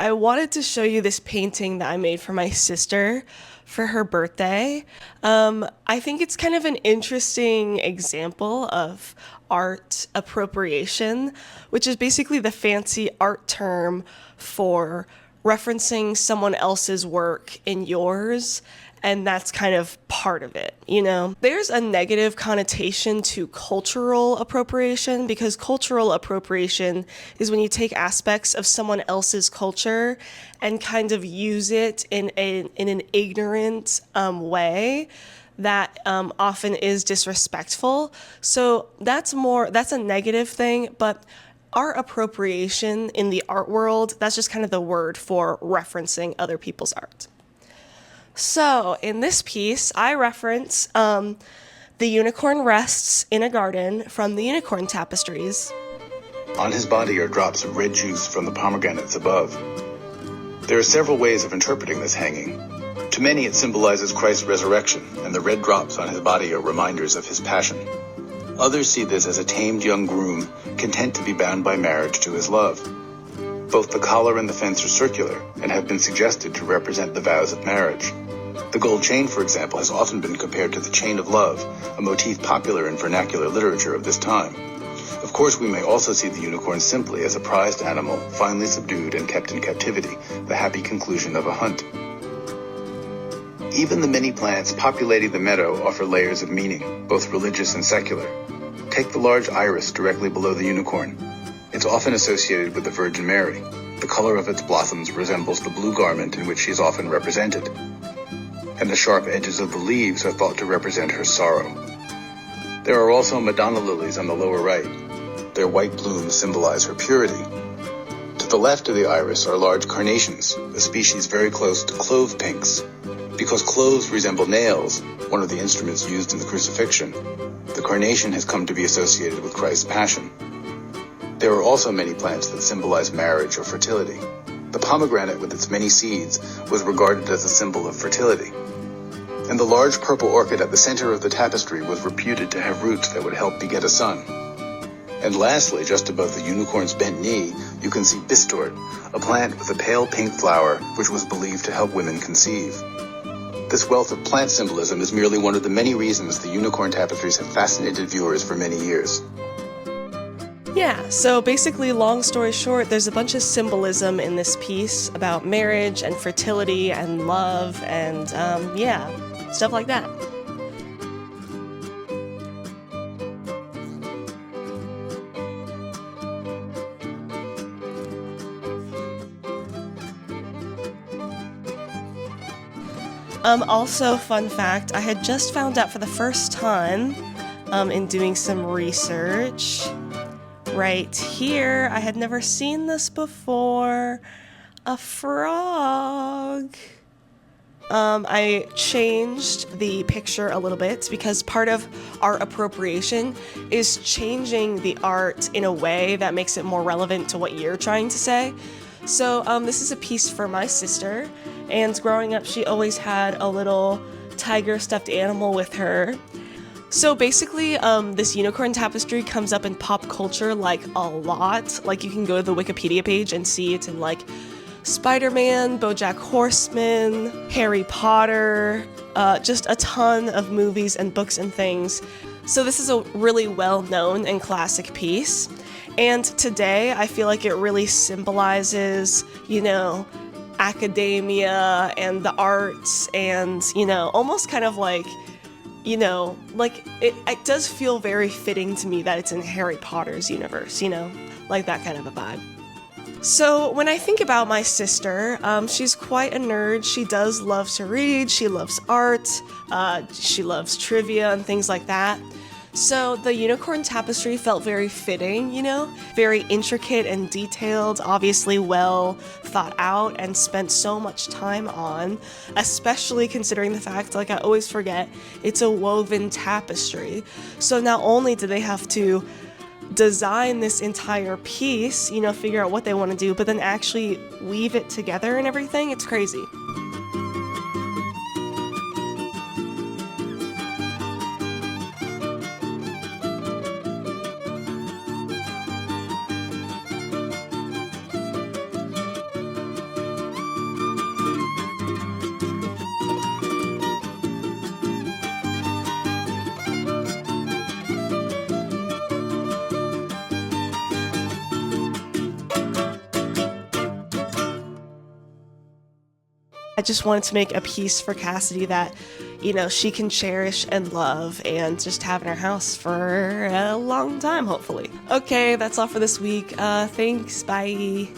I wanted to show you this painting that I made for my sister for her birthday. I think it's kind of an interesting example of art appropriation, which is basically the fancy art term for referencing someone else's work in yours, and that's kind of part of it, you know? There's a negative connotation to cultural appropriation because cultural appropriation is when you take aspects of someone else's culture and kind of use it in an ignorant way that often is disrespectful. So that's a negative thing, but art appropriation in the art world, that's just kind of the word for referencing other people's art. So in this piece, I reference the unicorn rests in a garden from the Unicorn Tapestries. On his body are drops of red juice from the pomegranates above. There are several ways of interpreting this hanging. To many, it symbolizes Christ's resurrection, and the red drops on his body are reminders of his passion. Others see this as a tamed young groom, content to be bound by marriage to his love. Both the collar and the fence are circular and have been suggested to represent the vows of marriage. The gold chain, for example, has often been compared to the chain of love, a motif popular in vernacular literature of this time. Of course, we may also see the unicorn simply as a prized animal, finally subdued and kept in captivity, the happy conclusion of a hunt. Even the many plants populating the meadow offer layers of meaning, both religious and secular. Take the large iris directly below the unicorn. It's often associated with the Virgin Mary. The color of its blossoms resembles the blue garment in which she is often represented. And the sharp edges of the leaves are thought to represent her sorrow. There are also Madonna lilies on the lower right. Their white blooms symbolize her purity. To the left of the iris are large carnations, a species very close to clove pinks. Because cloves resemble nails, one of the instruments used in the crucifixion, the carnation has come to be associated with Christ's passion. There are also many plants that symbolize marriage or fertility. The pomegranate with its many seeds was regarded as a symbol of fertility. And the large purple orchid at the center of the tapestry was reputed to have roots that would help beget a son. And lastly, just above the unicorn's bent knee, you can see bistort, a plant with a pale pink flower which was believed to help women conceive. This wealth of plant symbolism is merely one of the many reasons the Unicorn Tapestries have fascinated viewers for many years. Yeah, so basically, long story short, there's a bunch of symbolism in this piece about marriage and fertility and love and, stuff like that. Also, fun fact, I had just found out for the first time in doing some research. Right here, I had never seen this before. A frog. I changed the picture a little bit because part of art appropriation is changing the art in a way that makes it more relevant to what you're trying to say. So this is a piece for my sister, and growing up she always had a little tiger stuffed animal with her. So basically, this unicorn tapestry comes up in pop culture like a lot. Like you can go to the Wikipedia page and see it in like Spider-Man, BoJack Horseman, Harry Potter, just a ton of movies and books and things. So this is a really well-known and classic piece. And today, I feel like it really symbolizes, academia and the arts and, almost kind of like, it does feel very fitting to me that it's in Harry Potter's universe, like that kind of a vibe. So when I think about my sister, she's quite a nerd. She does love to read, she loves art, she loves trivia and things like that. So the unicorn tapestry felt very fitting, very intricate and detailed, obviously well thought out and spent so much time on, especially considering the fact, like I always forget, it's a woven tapestry. So not only do they have to design this entire piece, figure out what they want to do, but then actually weave it together and everything, it's crazy. I just wanted to make a piece for Cassidy that, you know, she can cherish and love and just have in her house for a long time, hopefully. Okay, that's all for this week. Thanks, bye.